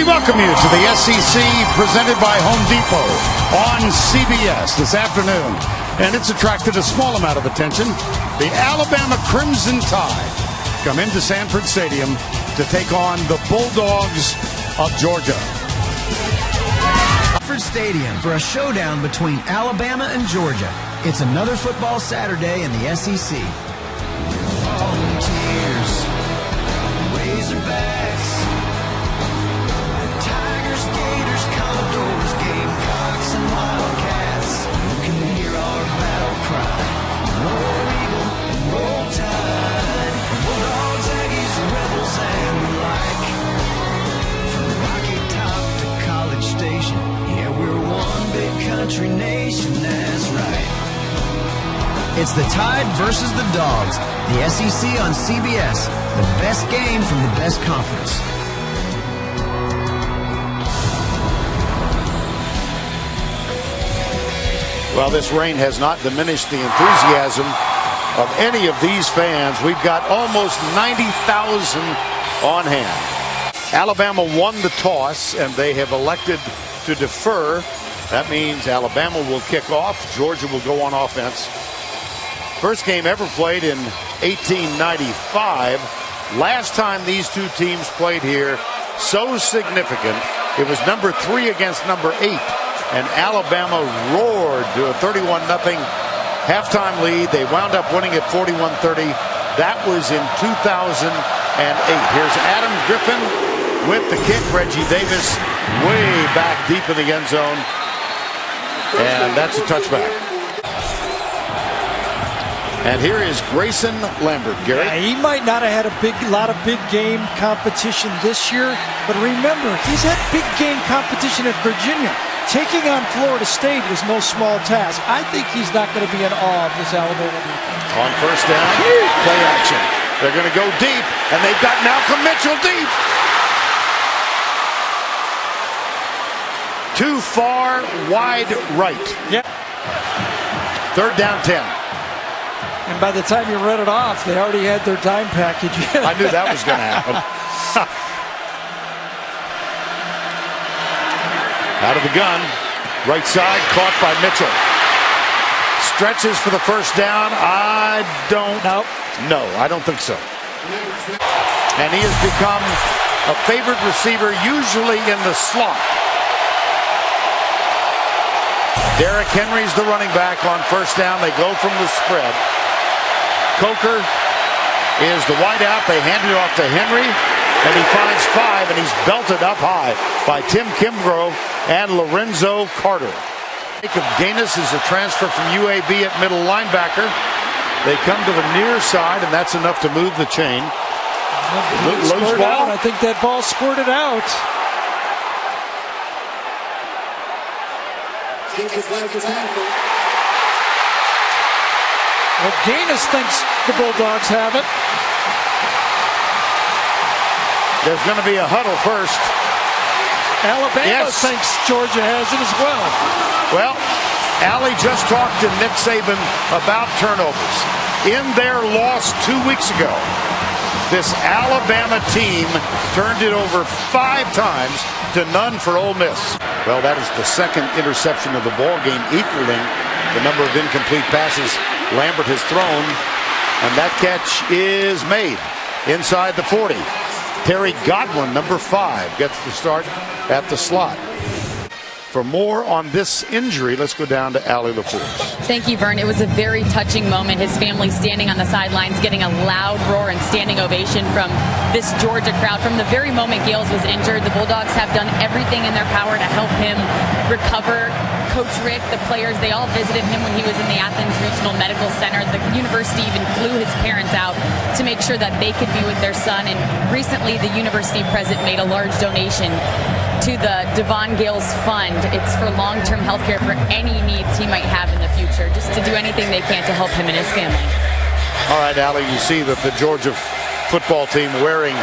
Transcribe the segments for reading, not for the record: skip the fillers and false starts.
We welcome you to the SEC presented by Home Depot on CBS this afternoon. And it's attracted a small amount of attention. The Alabama Crimson Tide come into Sanford Stadium to take on the Bulldogs of Georgia. Sanford Stadium for a showdown between Alabama and Georgia. It's another football Saturday in the SEC. Volunteers, Razorbacks, Tigers, Gators, Commodores, Gamecocks, and Wildcats. You can hear our battle cry. Roar Eagle and Roll Tide. Bulldogs, Aggies, Rebels, and the like. From Rocky Top to College Station, yeah, we're one big country nation, that's right. It's the Tide versus the Dogs. The SEC on CBS. The best game from the best conference. Well, this rain has not diminished the enthusiasm of any of these fans. We've got almost 90,000 on hand. Alabama won the toss, and they have elected to defer. That means Alabama will kick off. Georgia will go on offense. First game ever played in 1895. Last time these two teams played here, so significant, it was number 3 against number 8. And Alabama roared to a 31-0 halftime lead. They wound up winning at 41-30. That was in 2008. Here's Adam Griffin with the kick. Reggie Davis way back deep in the end zone. And that's a touchback. And here is Grayson Lambert. Gary? Yeah, he might not have had a lot of big game competition this year, but remember, he's had big game competition at Virginia. Taking on Florida State was no small task. I think he's not going to be in awe of this Alabama defense. On first down, play action. They're going to go deep, and they've got Malcolm Mitchell deep. Too far, wide right. Yep. Third down 10. And by the time you read it off, they already had their dime package. I knew that was going to happen. Out of the gun, right side, caught by Mitchell. Stretches for the first down. I don't know. No, I don't think so. And he has become a favorite receiver, usually in the slot. Derrick Henry's the running back on first down. They go from the spread. Coker is the wideout. They hand it off to Henry, and he finds 5, and he's belted up high by Tim Kimbrough and Lorenzo Carter. Jacob Gaines is a transfer from UAB at middle linebacker. They come to the near side, and that's enough to move the chain. Loose ball. I think that ball squirted out. Well, Gaines thinks the Bulldogs have it. There's going to be a huddle first. Alabama thinks Georgia has it as well. Well, Allie just talked to Nick Saban about turnovers. In their loss 2 weeks ago, this Alabama team turned it over 5 times to none for Ole Miss. Well, that is the second interception of the ball game, equaling the number of incomplete passes Lambert has thrown, and that catch is made inside the 40. Terry Godwin, number 5, gets the start at the slot. For more on this injury, let's go down to Allie LaForce. Thank you, Vern. It was a very touching moment. His family standing on the sidelines, getting a loud roar and standing ovation from this Georgia crowd. From the very moment Gales was injured, the Bulldogs have done everything in their power to help him recover. Coach Rick, the players, they all visited him when he was in the Athens Regional Medical Center. The university even flew his parents out to make sure that they could be with their son. And recently, the university president made a large donation to the Devon Gales Fund. It's for long-term health care for any needs he might have in the future, just to do anything they can to help him and his family. All right, Allie, you see that the Georgia football team wearing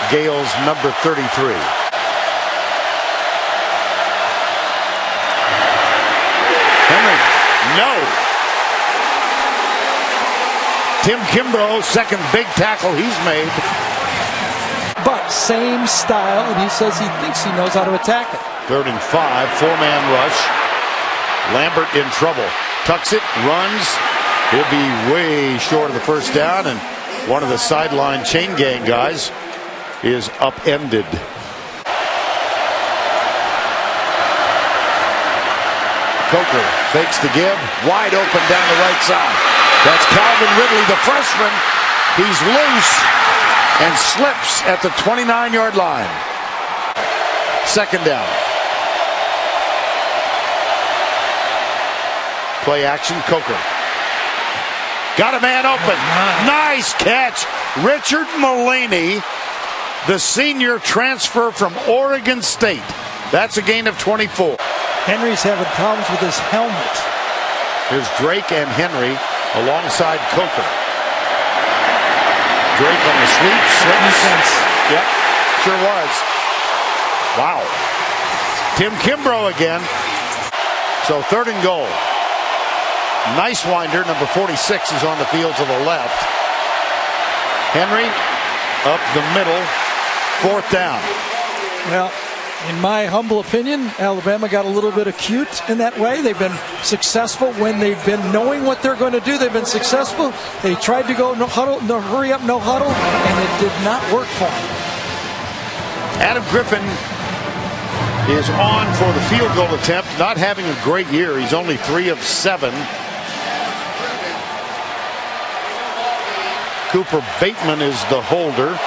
Gales number 33. Henry, no. Tim Kimbrough, second big tackle he's made. But exact same style, and he says he thinks he knows how to attack it. 3rd and 5, 4-man rush. Lambert in trouble. Tucks it, runs. He'll be way short of the first down, and one of the sideline chain gang guys is upended. Coker fakes the give, wide open down the right side. That's Calvin Ridley, the freshman. He's loose and slips at the 29-yard line. 2nd down. Play action, Coker. Got a man open. Nice catch. Richard Mullaney, the senior transfer from Oregon State. That's a gain of 24. Henry's having problems with his helmet. Here's Drake and Henry alongside Coker. Drake on the sweep. Slips. Yep, sure was. Wow. Tim Kimbrough again. So 3rd and goal. Nice winder. Number 46 is on the field to the left. Henry up the middle. 4th down. Well, in my humble opinion, Alabama got a little bit acute in that way. They've been successful when they've been knowing what they're going to do. They've been successful. They tried to go no huddle, no hurry up, no huddle, and it did not work for them. Adam Griffin is on for the field goal attempt. Not having a great year. He's only 3 of 7. Cooper Bateman is the holder.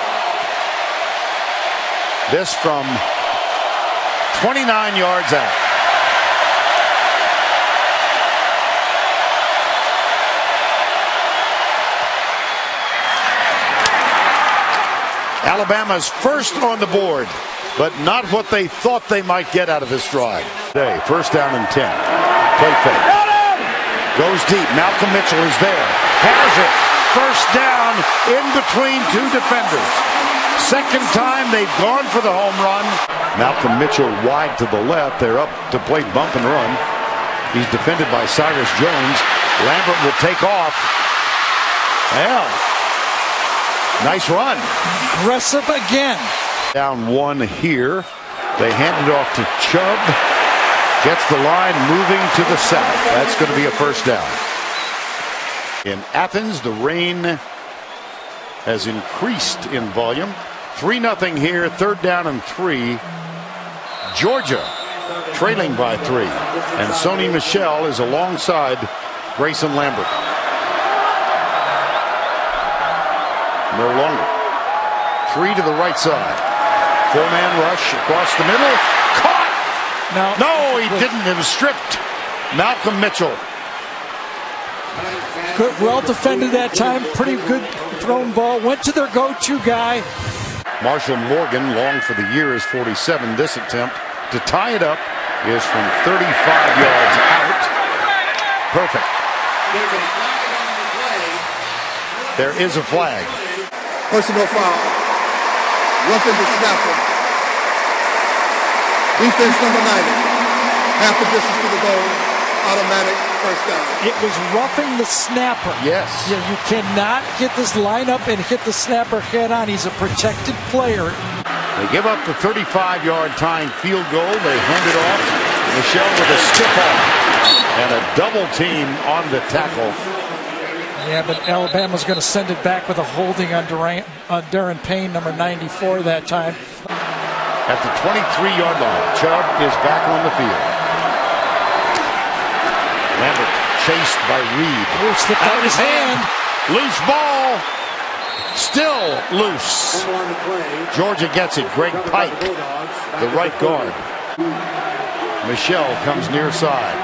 This from 29 yards out. Alabama's first on the board, but not what they thought they might get out of this drive. Today, 1st down and 10. Play fake. Goes deep. Malcolm Mitchell is there. Has it. 1st down in between 2 defenders. 2nd time they've gone for the home run. Malcolm Mitchell wide to the left. They're up to play bump and run. He's defended by Cyrus Jones. Lambert will take off. Well, nice run. Aggressive again. Down 1 here. They hand it off to Chubb. Gets the line moving to the south. That's going to be a 1st down. In Athens, the rain has increased in volume. 3-0 here, 3rd down and 3. Georgia trailing by 3. And Sony Michel is alongside Grayson Lambert. No longer. 3 to the right side. 4-man rush across the middle. Caught! No, he didn't. It was stripped. Malcolm Mitchell. Good, well defended that time. Pretty good thrown ball. Went to their go-to guy. Marshall Morgan, long for the year, is 47. This attempt to tie it up is from 35 yards out. Perfect. There is a flag. Personal foul. Roughing the snapper. Defense number 90. Half the distance to the goal. Automatic 1st down. It was roughing the snapper. Yes. Yeah, you cannot get this line up and hit the snapper head on. He's a protected player. They give up the 35-yard tying field goal. They hand it off. Michel with a stiff-off and a double team on the tackle. Yeah, but Alabama's going to send it back with a holding on Darren Payne, number 94 that time. At the 23-yard line, Chubb is back on the field. Lambert chased by Reed. Oh, slipped out of his hand. Loose ball. Still loose. Georgia gets it. Greg Pike, the right guard. Michel comes near side.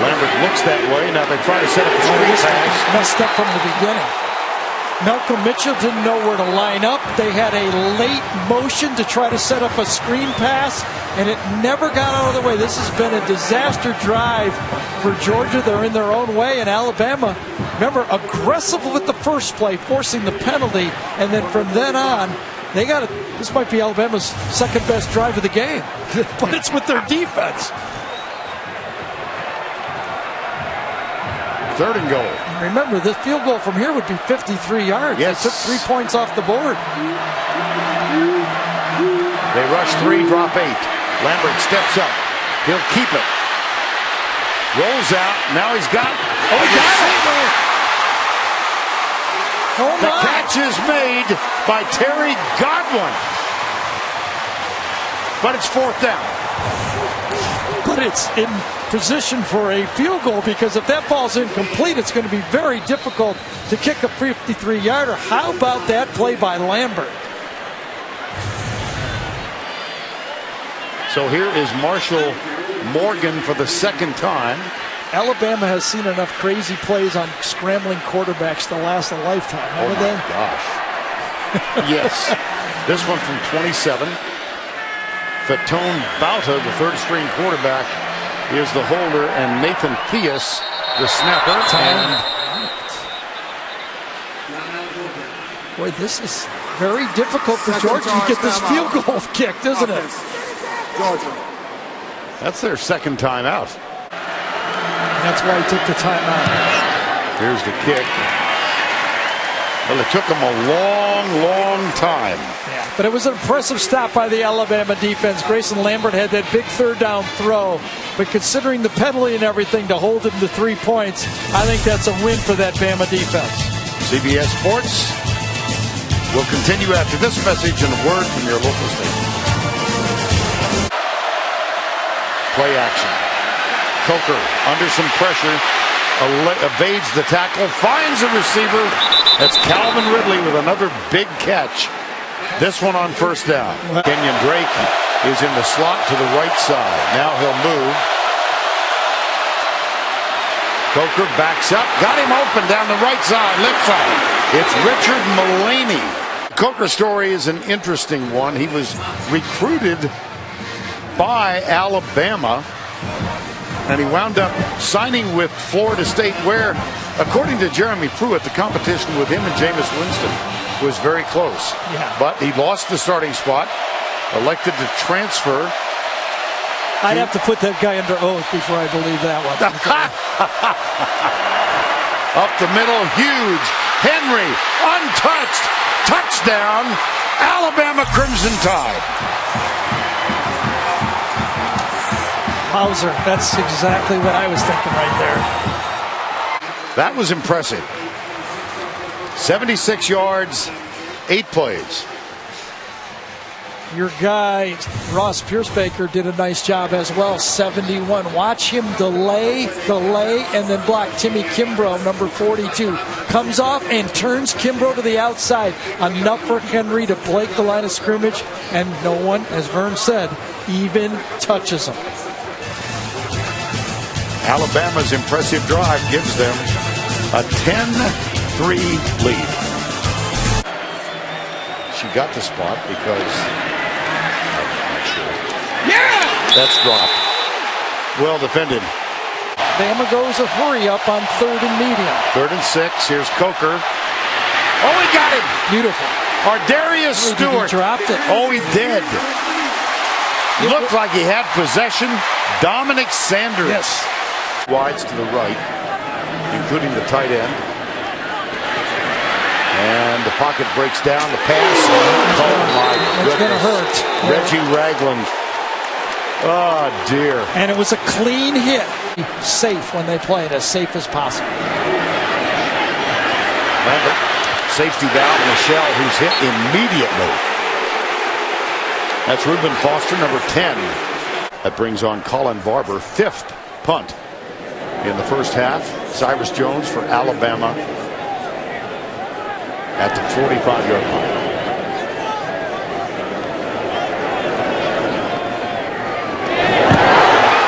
Lambert looks that way. Now they try to set up a screen pass. Messed up from the beginning. Malcolm Mitchell didn't know where to line up. They had a late motion to try to set up a screen pass, and it never got out of the way. This has been a disaster drive for Georgia. They're in their own way, and Alabama, remember, aggressive with the first play, forcing the penalty, and then from then on, they got it. This might be Alabama's 2nd best drive of the game, but it's with their defense. 3rd and goal. And remember, this field goal from here would be 53 yards. Yes. They took 3 points off the board. They rush 3, drop 8. Lambert steps up. He'll keep it. Rolls out. Now he's got. Oh, he got it! Oh The my. catch is made by Terry Godwin. But it's 4th down. But it's in position for a field goal, because if that falls incomplete, it's going to be very difficult to kick a 53-yarder. How about that play by Lambert? So here is Marshall Morgan for the 2nd time. Alabama has seen enough crazy plays on scrambling quarterbacks to last a lifetime, haven't they? Gosh. Yes. This one from 27. Fatone Bauta, the 3rd-string quarterback, is the holder, and Nathan Theus, the snapper. And boy, this is very difficult for Georgia to get this field goal kicked, isn't it? Georgia. that's their 2nd time out. And that's why he took the timeout. Here's the kick. Well, it took them a long time. Yeah, but it was an impressive stop by the Alabama defense. Grayson Lambert had that big 3rd-down throw, but considering the penalty and everything to hold him to 3 points, I think that's a win for that Bama defense. CBS Sports will continue after this message and a word from your local station. Play action. Coker under some pressure, evades the tackle, finds a receiver. That's Calvin Ridley with another big catch. This one on 1st down. Kenyon Drake is in the slot to the right side. Now he'll move. Coker backs up, got him open down the right side, left side. It's Richard Mullaney. Coker's story is an interesting one. He was recruited by Alabama, and he wound up signing with Florida State, where, according to Jeremy Pruitt, the competition with him and Jameis Winston was very close. Yeah. But he lost the starting spot, elected to transfer. I'd have to put that guy under oath before I believe that one. Up the middle, huge. Henry, untouched. Touchdown, Alabama Crimson Tide. Hauser, that's exactly what I was thinking right there. That was impressive. 76 yards, 8 plays. Your guy, Ross Piercebaker, did a nice job as well. 71. Watch him delay, and then block Timmy Kimbrough, number 42. Comes off and turns Kimbrough to the outside. Enough for Henry to break the line of scrimmage, and no one, as Vern said, even touches him. Alabama's impressive drive gives them a 10-3 lead. She got the spot because, I'm not sure. Yeah! That's dropped. Well defended. Bama goes a hurry up on 3rd and medium. 3rd and 6. Here's Coker. Oh, he got him! Beautiful. Ardarius Stewart. He dropped it. Oh, he did. Looked like he had possession. Dominic Sanders. Yes. Wides to the right, including the tight end. And the pocket breaks down. The pass. Oh, my It's going to goodness. hurt. Reggie Ragland. Oh, dear. And it was a clean hit. Safe when they play it, as safe as possible. Lambert, safety valve, Michelle, who's hit immediately. That's Reuben Foster, number 10. That brings on Colin Barber, 5th punt in the first half. Cyrus Jones for Alabama at the 45-yard line.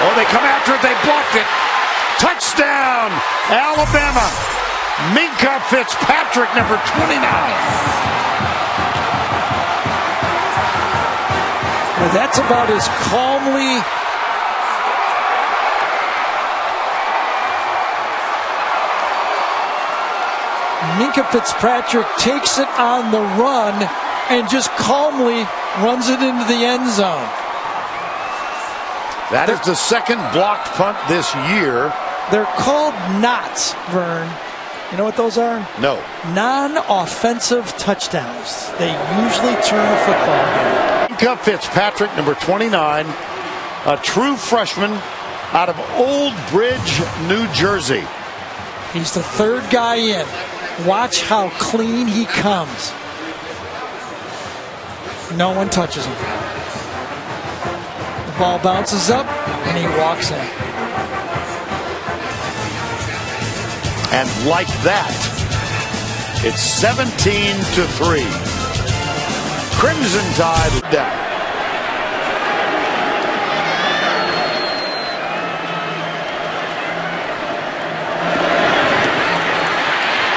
Oh, they come after it. They blocked it. Touchdown, Alabama. Minkah Fitzpatrick, number 29. Well, that's about as calmly Minkah Fitzpatrick takes it on the run and just calmly runs it into the end zone. That is the second blocked punt this year. They're called knots, Vern. You know what those are? No. Non-offensive touchdowns. They usually turn a football game. Minkah Fitzpatrick, number 29, a true freshman out of Old Bridge, New Jersey. He's the third guy in. Watch how clean he comes. No one touches him. The ball bounces up, and he walks in. And like that, it's 17-3. Crimson Tide down.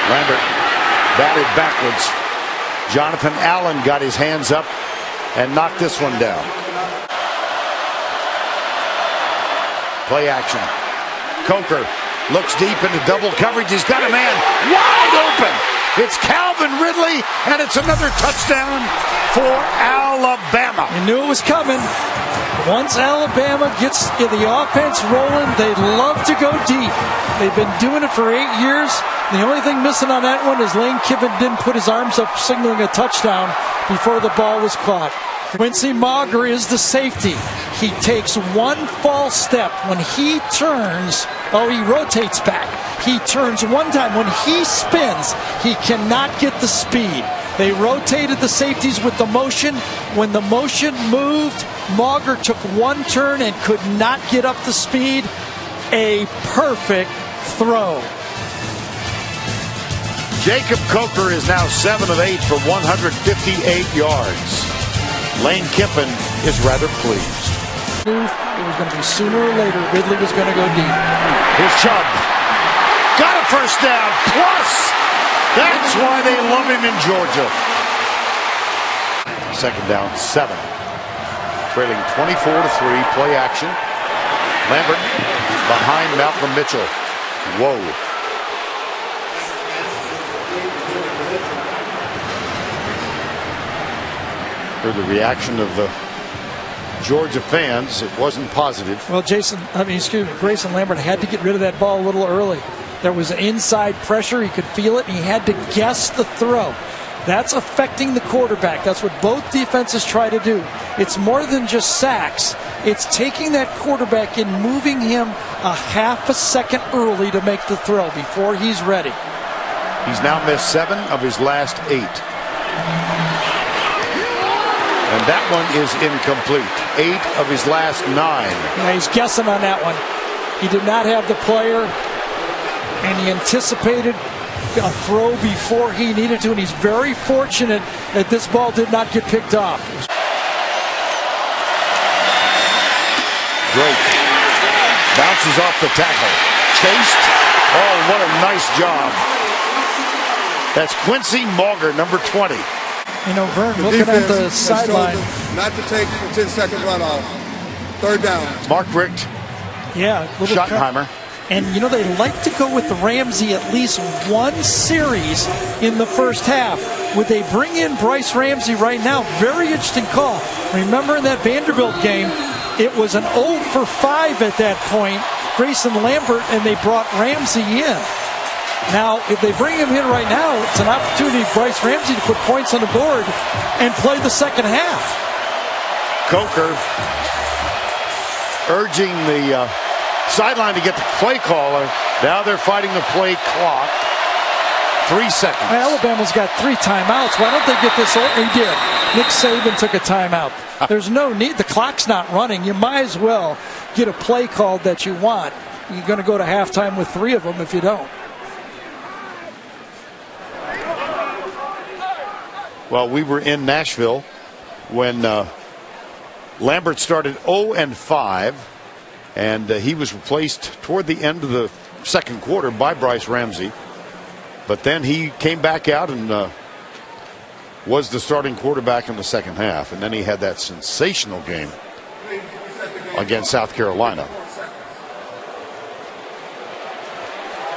Lambert batted backwards. Jonathan Allen got his hands up and knocked this one down. Play action. Coker looks deep into double coverage. He's got a man wide open. It's Calvin Ridley, and it's another touchdown for Alabama. You knew it was coming. Once Alabama gets the offense rolling, they love to go deep. They've been doing it for 8 years. The only thing missing on that one is Lane Kiffin didn't put his arms up signaling a touchdown before the ball was caught. Quincy Mauger is the safety. He takes one false step. When he turns, he rotates back. He turns one time. When he spins, he cannot get the speed. They rotated the safeties with the motion. When the motion moved, Mauger took one turn and could not get up the speed. A perfect throw. Jacob Coker is now 7 of 8 for 158 yards. Lane Kiffin is rather pleased. It was going to be sooner or later. Ridley was going to go deep. Here's Chubb. Got a first down. Plus, that's why they love him in Georgia. Second down, 7. Trailing 24-3. Play action. Lambert behind Malcolm Mitchell. Whoa. Heard the reaction of the Georgia fans. It wasn't positive. Well, Grayson Lambert had to get rid of that ball a little early. There was inside pressure. He could feel it. And he had to guess the throw. That's affecting the quarterback. That's what both defenses try to do. It's more than just sacks. It's taking that quarterback and moving him a half a second early to make the throw before he's ready. He's now missed 7 of his last 8. And that one is incomplete. 8 of his last 9. Yeah, he's guessing on that one. He did not have the player, and he anticipated a throw before he needed to, and he's very fortunate that this ball did not get picked off. Great. Bounces off the tackle. Chased. Oh, what a nice job. That's Quincy Mauger, number 20. You know, Vern, looking at the sideline. Not to take the 10-second runoff. Third down. Mark Richt. Yeah. Schottenheimer. And, you know, they like to go with Ramsey at least one series in the first half. Would they bring in Bryce Ramsey right now? Very interesting call. Remember in that Vanderbilt game, it was an 0 for 5 at that point. Grayson Lambert, and they brought Ramsey in. Now, if they bring him in right now, it's an opportunity for Bryce Ramsey to put points on the board and play the second half. Coker urging the sideline to get the play caller. Now they're fighting the play clock. 3 seconds. Alabama's got 3 timeouts. Why don't they get this over? He did. Nick Saban took a timeout. There's no need. The clock's not running. You might as well get a play called that you want. You're going to go to halftime with 3 of them if you don't. Well, we were in Nashville when Lambert started 0-5, and he was replaced toward the end of the second quarter by Bryce Ramsey. But then he came back out and was the starting quarterback in the second half. And then he had that sensational game against South Carolina.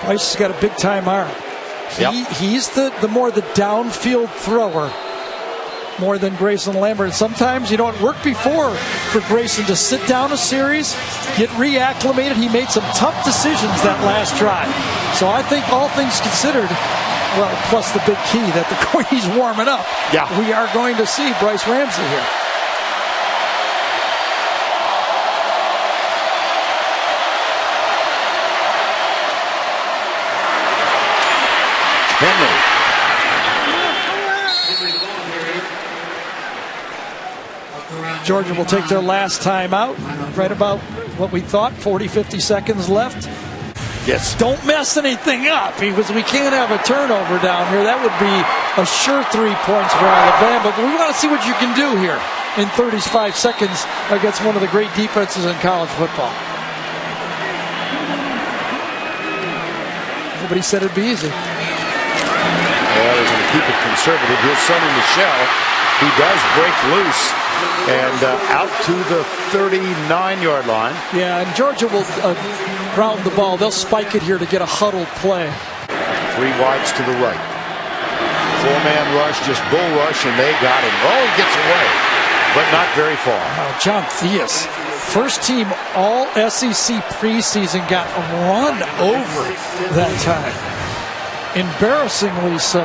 Bryce has got a big time arm. He's the more the downfield thrower more than Grayson Lambert. And sometimes, you know, it worked before for Grayson to sit down a series, get reacclimated. He made some tough decisions that last drive. So I think all things considered, well, plus the big key that he's warming up. Yeah. We are going to see Bryce Ramsey here. Georgia will take their last time out, right about what we thought, 40, 50 seconds left. Yes. Don't mess anything up, because we can't have a turnover down here. That would be a sure 3 points for Alabama. But we want to see what you can do here in 35 seconds against one of the great defenses in college football. Nobody said it'd be easy. Well, they're going to keep it conservative. Here's Sonny Michel. He does break loose and out to the 39-yard line. Yeah, and Georgia will ground the ball. They'll spike it here to get a huddled play. 3 wides to the right. 4-man rush, just bull rush, and they got him. Oh, he gets away, but not very far. John Theus, first team all SEC preseason, got run over that time. Embarrassingly so.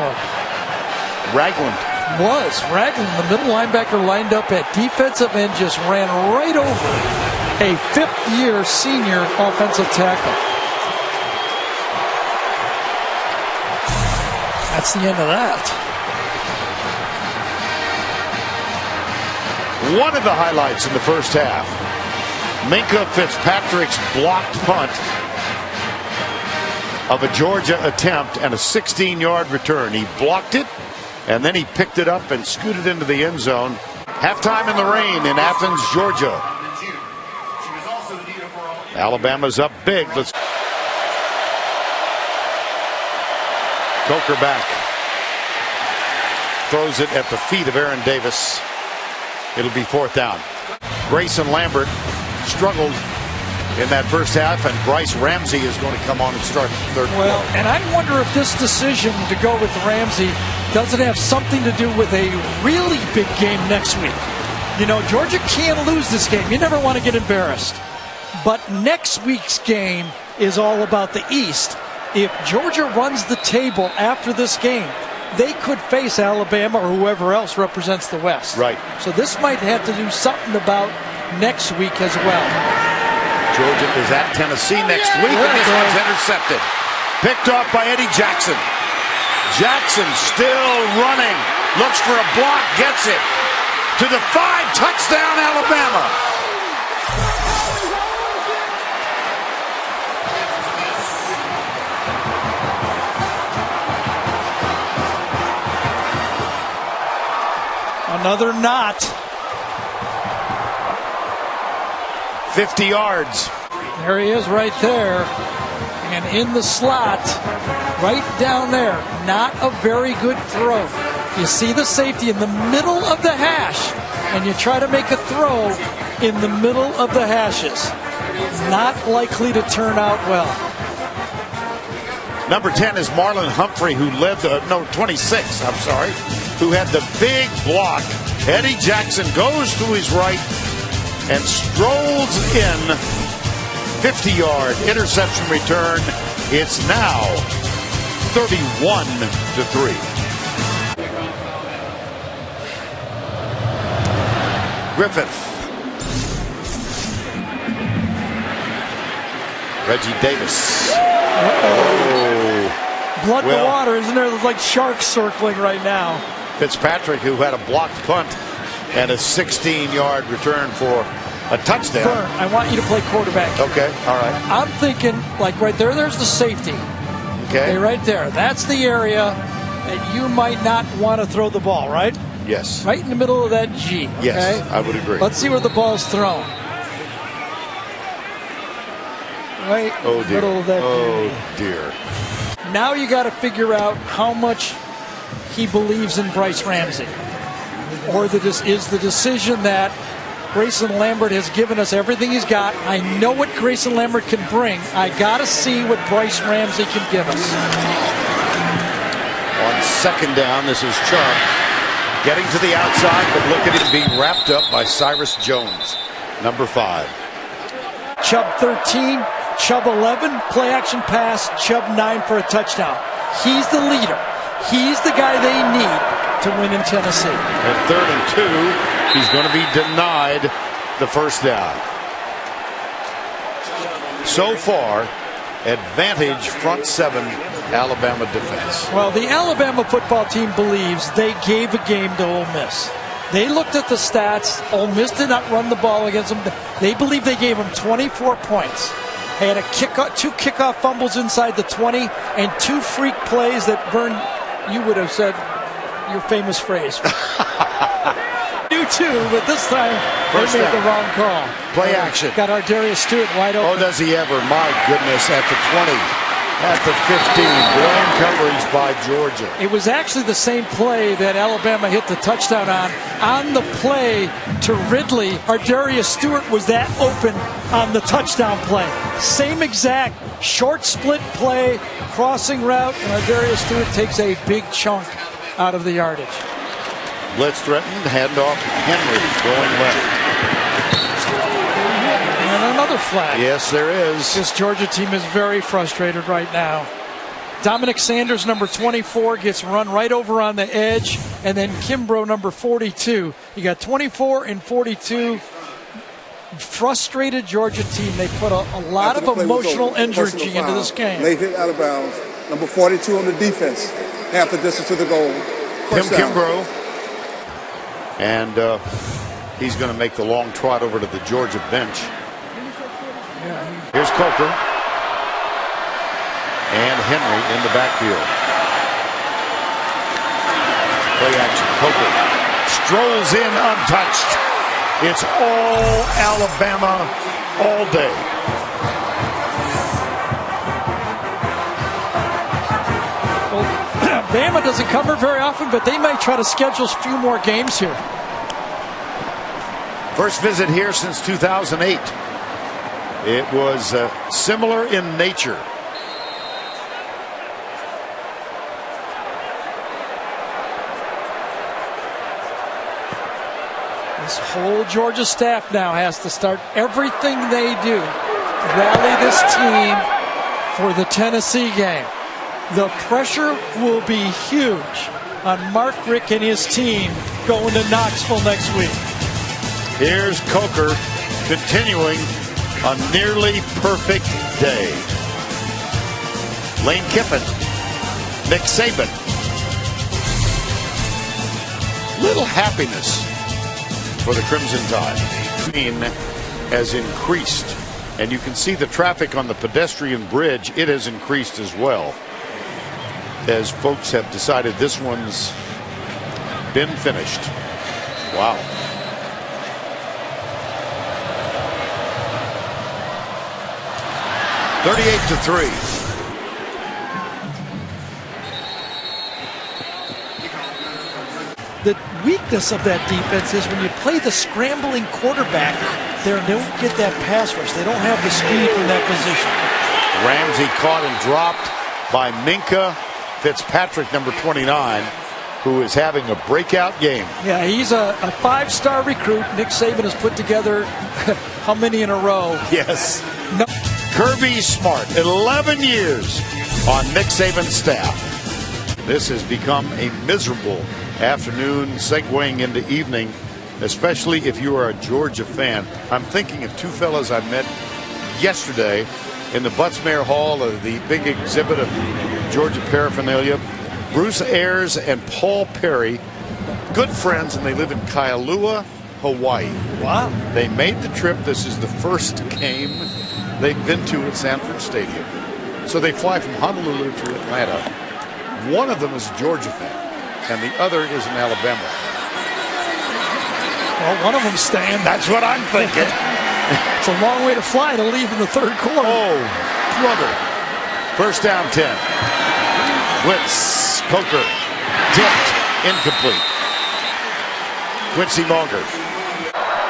Ragland. Ragland, the middle linebacker, lined up at defensive end, just ran right over a fifth-year senior offensive tackle. That's the end of that. One of the highlights in the first half, Minkah Fitzpatrick's blocked punt of a Georgia attempt and a 16-yard return. He blocked it, and then he picked it up and scooted into the end zone. Halftime in the rain in Athens, Georgia. Alabama's up big. Let's Coker back. Throws it at the feet of Aaron Davis. It'll be 4th down. Grayson Lambert struggled in that first half, and Bryce Ramsey is going to come on and start the third quarter. Well, and I wonder if this decision to go with Ramsey doesn't have something to do with a really big game next week. You know, Georgia can't lose this game. You never want to get embarrassed. But next week's game is all about the East. If Georgia runs the table after this game, they could face Alabama or whoever else represents the West. Right. So this might have to do something about next week as well. Georgia is at Tennessee next week, and this one's intercepted. Picked off by Eddie Jackson. Jackson still running. Looks for a block, gets it. To the 5, touchdown Alabama. Another knot. 50 yards. There he is right there. And in the slot, right down there. Not a very good throw. You see the safety in the middle of the hash, and you try to make a throw in the middle of the hashes. Not likely to turn out well. Number 10 is Marlon Humphrey, who led the, 26, I'm sorry, who had the big block. Eddie Jackson goes to his right and strolls in. 50-yard interception return. It's now 31-3. Griffith. Reggie Davis. Blood in the water, isn't there? There's like sharks circling right now. Fitzpatrick, who had a blocked punt and a 16-yard return for a touchdown. Vern, I want you to play quarterback. Okay, all right. I'm thinking, like right there, there's the safety. Okay, right there. That's the area that you might not want to throw the ball, right? Yes. Right in the middle of that G. Okay? Yes, I would agree. Let's see where the ball's thrown. Right in the middle of that G. Dear. Now you got to figure out how much he believes in Bryce Ramsey. Or is the decision that Grayson Lambert has given us everything he's got. I know what Grayson Lambert can bring. I got to see what Bryce Ramsey can give us. On 2nd down, this is Chubb getting to the outside, but look at him being wrapped up by Cyrus Jones, number 5. Chubb 13, Chubb 11, play action pass, Chubb 9 for a touchdown. He's the leader. He's the guy they need to win in Tennessee. And 3rd and 2, he's going to be denied the first down. So far, advantage front 7 Alabama defense. Well, the Alabama football team believes they gave a game to Ole Miss. They looked at the stats. Ole Miss did not run the ball against them. They believe they gave them 24 points. They had two kickoff fumbles inside the 20 and 2 freak plays that, Vern, you would have said your famous phrase. You too, but this time First they made down. the wrong call. Play action. Got our Darius Stewart wide open. Oh, does he ever? My goodness, at the 20, at the 15, blown coverage by Georgia. It was actually the same play that Alabama hit the touchdown on. On the play to Ridley, Ardarius Stewart was that open on the touchdown play. Same exact short split play, crossing route, and Ardarius Stewart takes a big chunk out of the yardage. Blitz threatened, handoff, Henry going left. And another flag. Yes, there is. This Georgia team is very frustrated right now. Dominic Sanders, number 24, gets run right over on the edge, and then Kimbrough, number 42. You got 24 and 42. Frustrated Georgia team. They put a lot After the of play was emotional over, energy personal into foul. this game. Late hit out of bounds. Number 42 on the defense. Half the distance to the goal. Tim First down. Kimbrough. And he's going to make the long trot over to the Georgia bench. Here's Coker. And Henry in the backfield. Play action. Coker strolls in untouched. It's all Alabama all day. Well, Bama doesn't cover very often, but they might try to schedule a few more games here. First visit here since 2008. It was similar in nature. This whole Georgia staff now has to start everything they do to rally this team for the Tennessee game. The pressure will be huge on Mark Richt and his team going to Knoxville next week. Here's Coker continuing a nearly perfect day. Lane Kiffin, Nick Saban. Little happiness for the Crimson Tide. Green has increased, and you can see the traffic on the pedestrian bridge. It has increased as well, as folks have decided this one's been finished. Wow. (38-3). The weakness of that defense is when you play the scrambling quarterback, they don't get that pass rush. They don't have the speed from that position. Ramsey caught and dropped by Minka Fitzpatrick, number 29, who is having a breakout game. Yeah, he's a 5-star recruit. Nick Saban has put together how many in a row? Yes. No. Kirby Smart, 11 years on Nick Saban's staff. This has become a miserable afternoon segueing into evening, especially if you are a Georgia fan. I'm thinking of two fellas I met yesterday in the Butts-Mehre Hall of the big exhibit of Georgia paraphernalia. Bruce Ayers and Paul Perry, good friends, and they live in Kailua, Hawaii. Wow. They made the trip. This is the first game they've been to at Sanford Stadium. So they fly from Honolulu to Atlanta. One of them is a Georgia fan, and the other is an Alabama. Well, one of them's staying. That's what I'm thinking. It's a long way to fly to leave in the third quarter. Oh, brother. First down 10. Blitz. Coker. Tipped. Incomplete. Quincy Monger.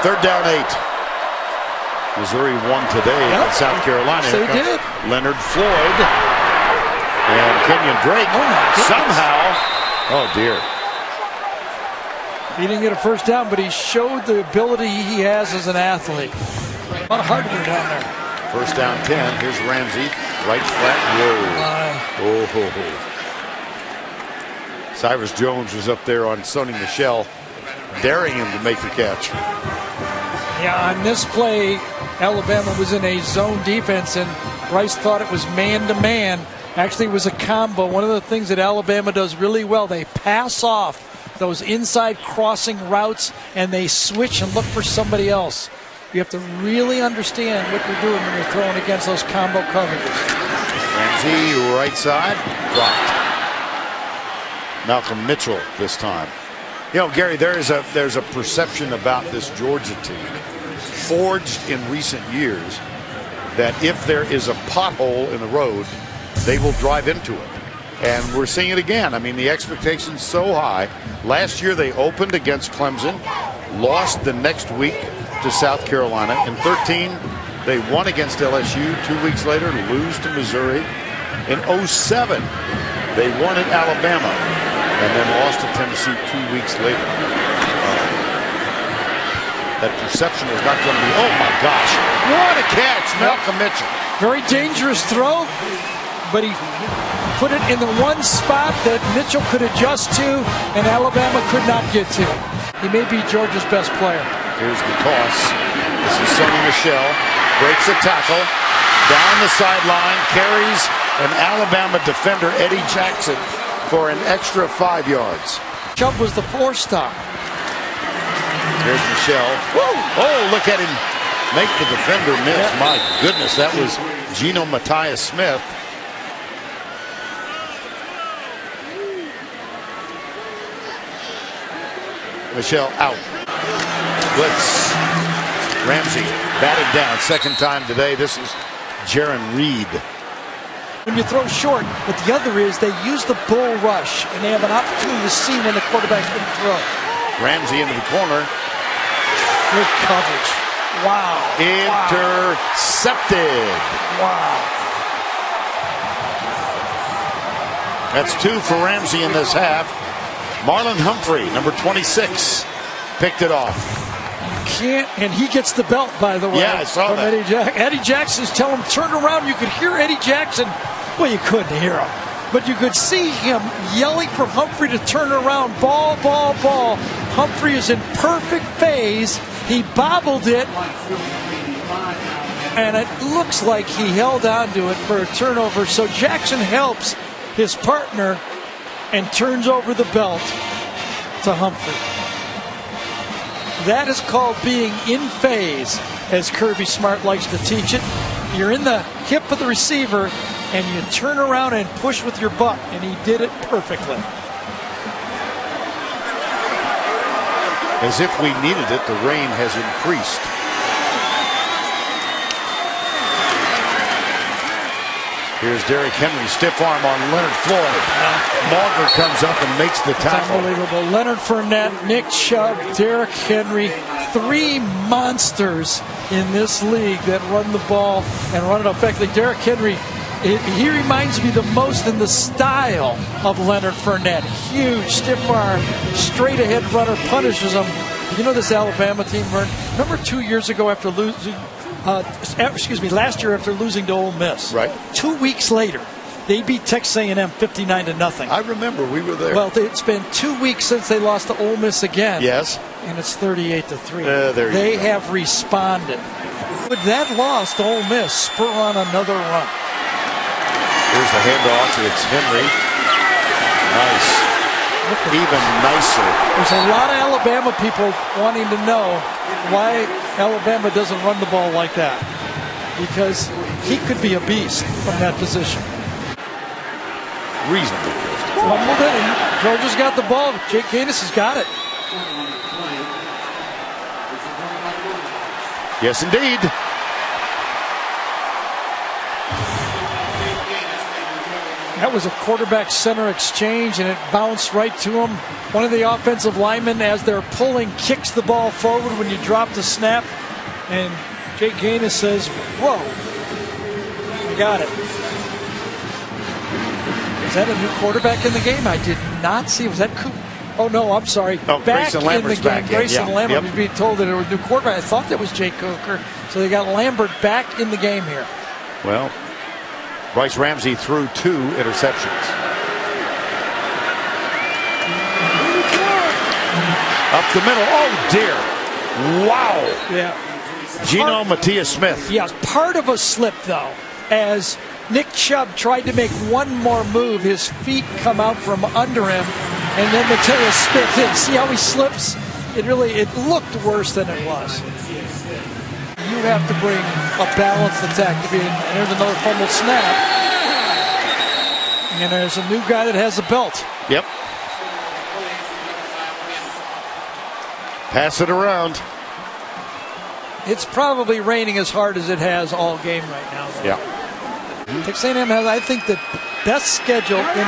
Third down 8. Missouri won today against South Carolina. They Here comes did. Leonard Floyd. And Kenyon Drake Oh, my goodness. somehow. Oh, dear. He didn't get a first down, but he showed the ability he has as an athlete. A lot of hardware down there. First down 10. Here's Ramsey. Right flat. Whoa. Oh, ho, ho. Cyrus Jones was up there on Sony Michel, daring him to make the catch. Yeah, on this play, Alabama was in a zone defense, and Bryce thought it was man-to-man. Actually, it was a combo. One of the things that Alabama does really well, they pass off those inside crossing routes, and they switch and look for somebody else. You have to really understand what you're doing when you're throwing against those combo coverages. Ramsey, right side, dropped. Malcolm Mitchell this time. You know, Gary, there's a perception about this Georgia team, forged in recent years, that if there is a pothole in the road, they will drive into it. And we're seeing it again. I mean, the expectation's so high. Last year they opened against Clemson, lost the next week to South Carolina. In 13, they won against LSU. 2 weeks later, lose to Missouri. In 07, they won at Alabama and then lost to Tennessee 2 weeks later. That perception is not going to be, oh my gosh, what a catch, Malcolm Mitchell. Very dangerous throw, but he put it in the one spot that Mitchell could adjust to and Alabama could not get to. He may be Georgia's best player. Here's the toss. This is Sonny Michel. Breaks a tackle. Down the sideline. Carries an Alabama defender, Eddie Jackson, for an extra 5 yards. Chubb was the 4-star. Here's Michel. Oh, look at him make the defender miss. Yeah. My goodness, that was Geno Matthias Smith. Michel out. Blitz. Ramsey batted down. Second time today. This is Jaron Reed. When you throw short, but the other is they use the bull rush, and they have an opportunity to see when the quarterback's going to throw. Ramsey into the corner. Good coverage. Wow. Intercepted. Wow. That's 2 for Ramsey in this half. Marlon Humphrey, number 26, picked it off. Can't, and he gets the belt, by the way. Yeah, I saw that. Eddie Jackson's telling him, turn around. You could hear Eddie Jackson. Well, you couldn't hear him, but you could see him yelling for Humphrey to turn around. Ball, ball, ball. Humphrey is in perfect phase. He bobbled it, and it looks like he held on to it for a turnover. So Jackson helps his partner and turns over the belt to Humphrey. That is called being in phase, as Kirby Smart likes to teach it. You're in the hip of the receiver, and you turn around and push with your butt, and he did it perfectly. As if we needed it, the rain has increased. Here's Derrick Henry, stiff arm on Leonard Floyd. Mauger comes up and makes the tackle. Unbelievable. Leonard Fournette, Nick Chubb, Derrick Henry, 3 monsters in this league that run the ball and run it effectively. Derrick Henry, he reminds me the most in the style of Leonard Fournette. Huge, stiff arm, straight ahead runner, punishes them. You know this Alabama team, Vern? Remember 2 years ago after losing, last year after losing to Ole Miss? Right. 2 weeks later, they beat Texas A&M 59-0. I remember, we were there. Well, it's been 2 weeks since they lost to Ole Miss again. Yes. And it's 38-3. They have responded. Would that loss to Ole Miss spur on another run? Here's the handoff. It's Henry. Nice. Even nicer. There's a lot of Alabama people wanting to know why Alabama doesn't run the ball like that. Because he could be a beast from that position. Reasonably close. Fumbled it, and Georgia's got the ball. Jake Gaines has got it. Yes, indeed. That was a quarterback center exchange, and it bounced right to him. One of the offensive linemen, as they're pulling, kicks the ball forward when you drop the snap. And Jake Gaines says, whoa, I got it. Is that a new quarterback in the game? I did not see. Was that Oh, no, I'm sorry. Oh, back Grayson in the Lambert's game. back in. Grayson Yeah. Lambert Yep. was being told that there was a new quarterback. I thought that was Jake Coker. So they got Lambert back in the game here. Well, Bryce Ramsey threw 2 interceptions. Up the middle. Oh, dear. Wow. Yeah. Geno Matthias Smith. Yes, part of a slip, though, as Nick Chubb tried to make one more move. His feet come out from under him, And then Mateus Smith in. See how he slips? It looked worse than it was. You have to bring a balanced attack to be in. And there's another fumble snap. And there's a new guy that has a belt. Yep. Pass it around. It's probably raining as hard as it has all game right now. Yeah. Texas A&M has, I think, the best schedule in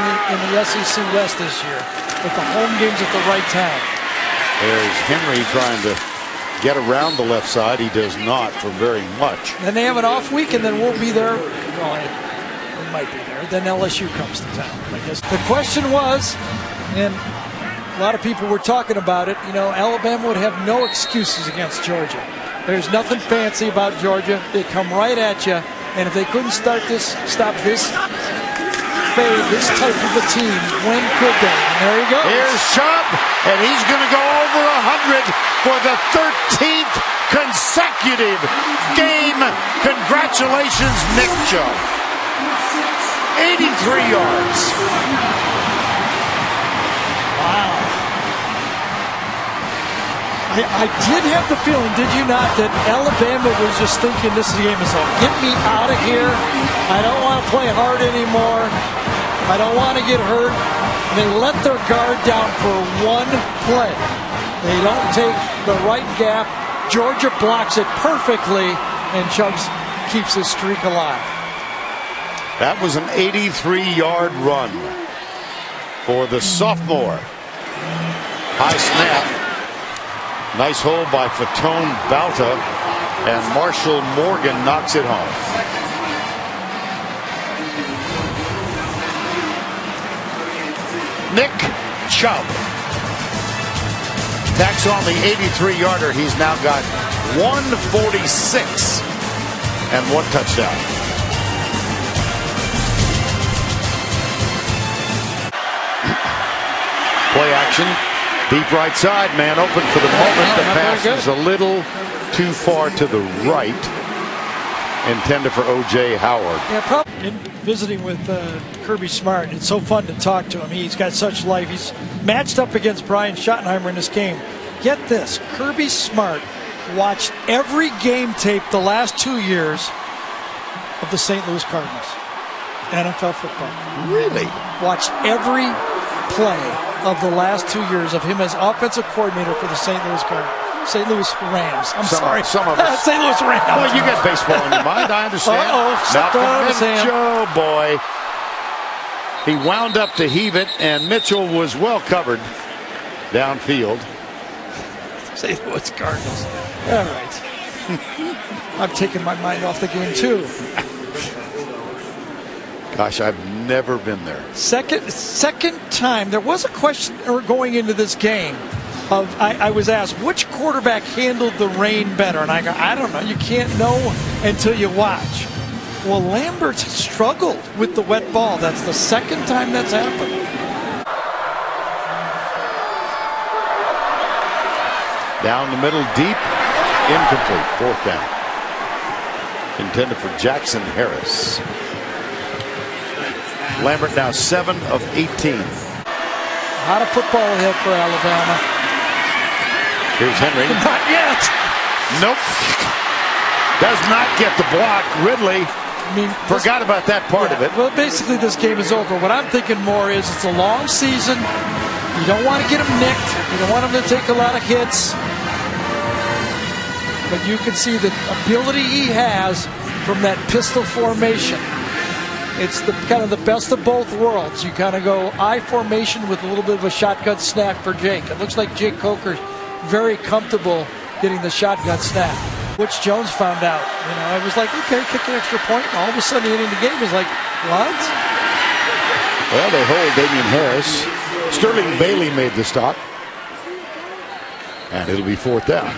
the SEC West this year, with the home games at the right time. There's Henry trying to get around the left side. He does not for very much. Then they have an off week, and then we'll be there. Well, we might be there. Then LSU comes to town, I guess. The question was, and a lot of people were talking about it, Alabama would have no excuses against Georgia. There's nothing fancy about Georgia. They come right at you. And if they couldn't stop this type of a team, when could they? And there he goes. Here's Chubb, and he's going to go over 100 for the 13th consecutive game. Congratulations, Nick Chubb. 83 yards. Wow. I did have the feeling, did you not, that Alabama was just thinking this game is over. Get me out of here. I don't want to play hard anymore. I don't want to get hurt. And they let their guard down for one play. They don't take the right gap. Georgia blocks it perfectly, and Chubb keeps his streak alive. That was an 83-yard run for the sophomore. High snap. Nice hold by Fatone Bauta, and Marshall Morgan knocks it home. Nick Chubb tacks on the 83-yarder. He's now got 146 and one touchdown. Play action. Deep right side, man open for the moment. The pass is a little too far to the right. Intended for O.J. Howard. Yeah, probably in visiting with Kirby Smart. It's so fun to talk to him. He's got such life. He's matched up against Brian Schottenheimer in this game. Get this, Kirby Smart watched every game tape the last 2 years of the St. Louis Cardinals. NFL football. Really? Watched every play of the last 2 years of him as offensive coordinator for the St. Louis Rams. Some of us. St. Louis Rams. Well, you got baseball in your mind. I understand. Joe boy. He wound up to heave it, and Mitchell was well covered downfield. St. Louis Cardinals. All right. I'm taking my mind off the game too. Gosh, I've never been there. Second time. There was a question going into this game. I was asked which quarterback handled the rain better, and I go, I don't know. You can't know until you watch. Well, Lambert's struggled with the wet ball. That's the second time that's happened. Down the middle, deep, incomplete. Fourth down. Intended for Jackson Harris. Lambert now 7 of 18. Not a football ahead for Alabama. Here's Henry. Not yet. Nope. Does not get the block. Ridley forgot about that part of it. Well, basically this game is over. What I'm thinking more is it's a long season. You don't want to get him nicked. You don't want him to take a lot of hits. But you can see the ability he has from that pistol formation. It's the kind of the best of both worlds. You kind of go I formation with a little bit of a shotgun snap for Jake. It looks like Jake Coker's very comfortable getting the shotgun snap, which Jones found out. It was like, okay, kick an extra point. And all of a sudden, the end of the game was like, what? Well, they hold Damian Harris. Sterling Bailey made the stop. And it'll be fourth down.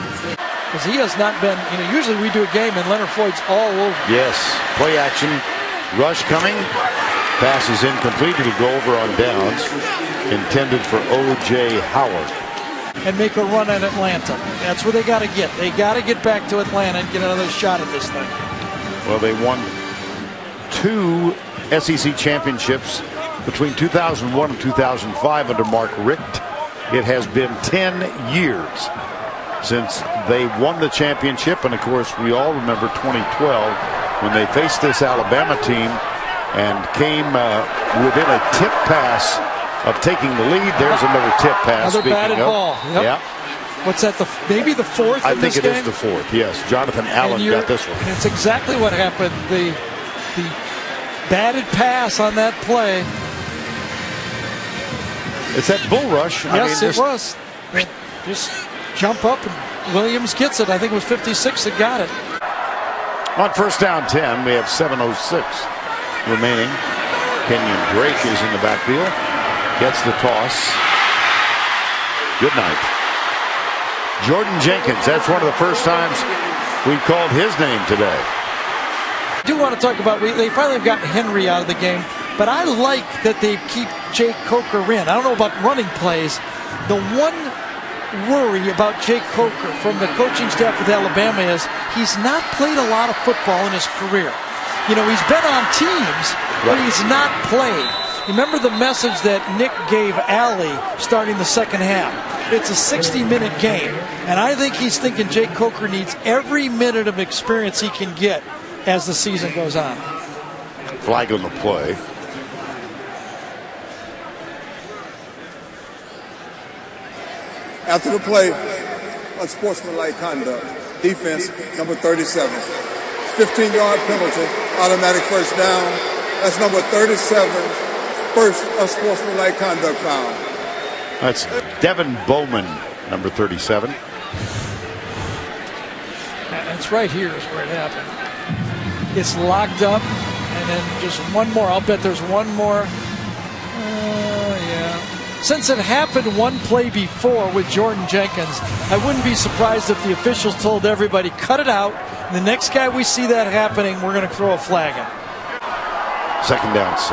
Because he has not been, usually we do a game and Leonard Floyd's all over. Yes, play action. Rush coming. Pass is incomplete. It'll go over on downs. Intended for O.J. Howard. And make a run at Atlanta. That's where they got to get. They got to get back to Atlanta and get another shot at this thing. Well, they won 2 SEC championships between 2001 and 2005 under Mark Richt. It has been 10 years since they won the championship, and of course we all remember 2012 when they faced this Alabama team and came within a tip pass of taking the lead. There's another tip pass. Another batted ball. Yep. Yeah. What's that? Maybe the fourth? I in think this it game? is the fourth. Yes, Jonathan Allen got this one. And it's exactly what happened. The batted pass on that play. It's that bull rush. Yes, it was. Just jump up and Williams gets it. I think it was 56 that got it. On first down 10, we have 7:06 remaining. Kenyon Drake is in the backfield. Gets the toss. Good night. Jordan Jenkins. That's one of the first times we called his name today. I do want to talk about, they finally have gotten Henry out of the game, but I like that they keep Jake Coker in. I don't know about running plays. The one worry about Jake Coker from the coaching staff with Alabama is he's not played a lot of football in his career. You know, he's been on teams, but he's not played. Remember the message that Nick gave Allie starting the second half. It's a 60-minute game, and I think he's thinking Jake Coker needs every minute of experience he can get as the season goes on. Flag on the play. After the play, unsportsmanlike conduct. Defense, number 37. 15-yard penalty, automatic first down. That's number 37, first unsportsmanlike conduct foul. That's Devin Bowman, number 37. That's right here is where it happened. It's locked up, and then just one more. I'll bet there's one more. Yeah. Since it happened one play before with Jordan Jenkins, I wouldn't be surprised if the officials told everybody, cut it out. And the next guy we see that happening, we're going to throw a flag in. Second down 6.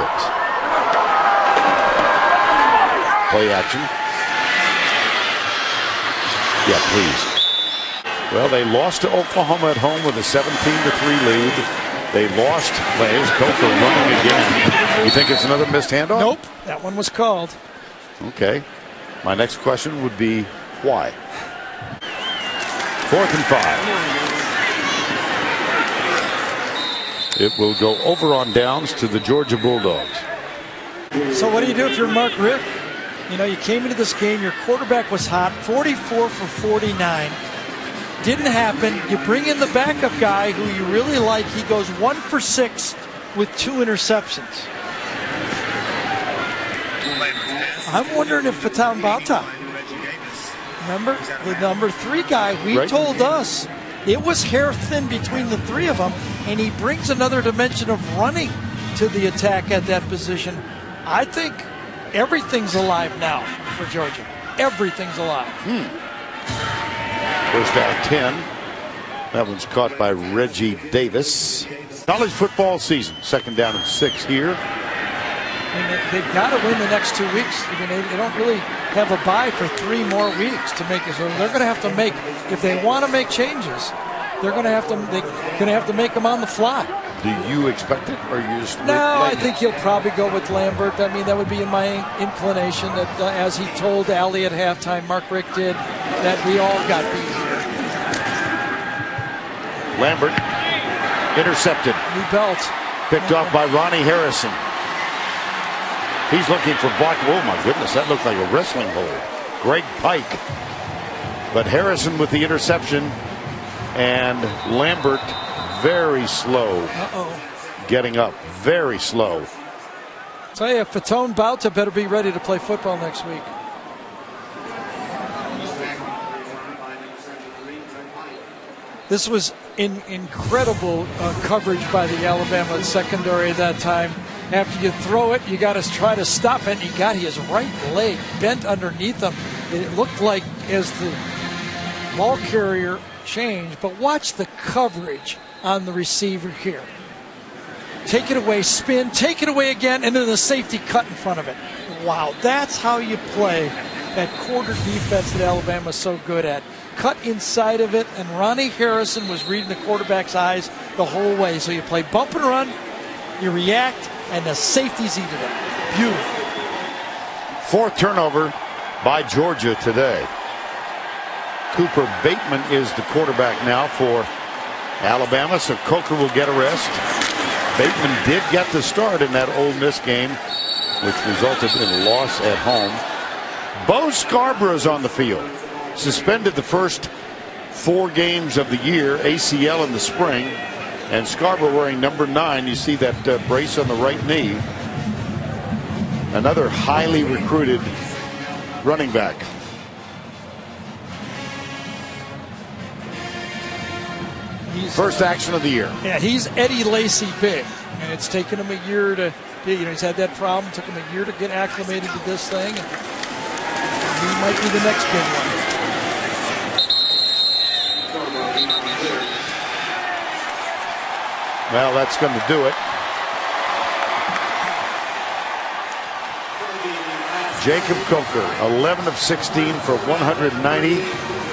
Play action. Yeah, please. Well, they lost to Oklahoma at home with a 17-3 lead. They lost. There's Coker running again. You think it's another missed handoff? Nope. That one was called. Okay. My next question would be why? 4th and 5. It will go over on downs to the Georgia Bulldogs. So what do you do if you're Mark Richt? You know, you came into this game, your quarterback was hot, 44 for 49. Didn't happen. You bring in the backup guy who you really like. He goes 1 for 6 with 2 interceptions. I'm wondering if Faton Bata, remember the number 3 guy, told us it was hair thin between the 3 of them, and he brings another dimension of running to the attack at that position. I think everything's alive now for Georgia. Everything's alive. First down 10. That one's caught by Reggie Davis. College football season. Second down and 6 here. And they've got to win the next 2 weeks. I mean, they don't really have a bye for 3 more weeks to make it. So they're going to have to make, if they want to make changes, they're going to have to make them on the fly. Do you expect it, or you just? No, I think he'll probably go with Lambert. I mean, that would be in my inclination. That as he told Allie at halftime, Mark Richt did, that we all got beat here. Lambert intercepted. New belt. Picked off by Ronnie Harrison. He's looking for block. Oh my goodness, that looked like a wrestling hold. Greg Pike. But Harrison with the interception, and Lambert very slow. Getting up. Very slow. Tell you, Faton Bata better be ready to play football next week. This was incredible coverage by the Alabama secondary at that time. After you throw it, you got to try to stop it. He got his right leg bent underneath him. It looked like as the ball carrier changed, but watch the coverage on the receiver here. Take it away, spin, take it away again, and then the safety cut in front of it. Wow, that's how you play that quarter defense that Alabama's so good at. Cut inside of it, and Ronnie Harrison was reading the quarterback's eyes the whole way. So you play bump and run, you react, and the safeties eat it up. Beautiful. Fourth turnover by Georgia today. Cooper Bateman is the quarterback now for Alabama, so Coker will get a rest. Bateman did get the start in that Ole Miss game, which resulted in a loss at home. Bo Scarborough is on the field. Suspended the first 4 games of the year, ACL in the spring, and Scarborough wearing number 9. You see that brace on the right knee. Another highly recruited running back. First action of the year. Yeah, he's Eddie Lacy big, and it's taken him a year to, he's had that problem. Took him a year to get acclimated to this thing, and he might be the next big one. Well, that's going to do it. Jacob Coker, 11 of 16 for 190.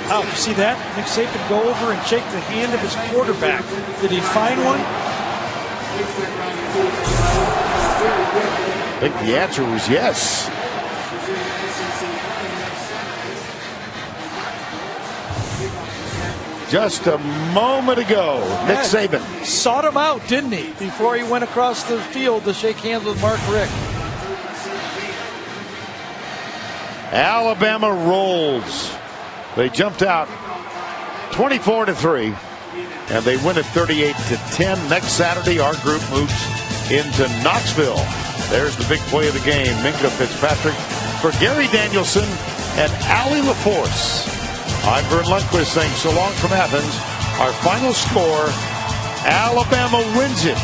Oh, you see that? Nick Saban go over and shake the hand of his quarterback. Did he find one? I think the answer was yes. Just a moment ago, Nick Saban Sought him out, didn't he? Before he went across the field to shake hands with Mark Richt. Alabama rolls. They jumped out 24-3, and they win it 38-10. Next Saturday, our group moves into Knoxville. There's the big play of the game. Minkah Fitzpatrick for Gary Danielson and Allie LaForce. I'm Vern Lundquist saying so long from Athens. Our final score, Alabama wins it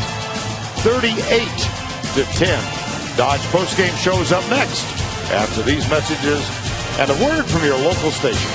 38-10. Dodge postgame show is up next after these messages and a word from your local station.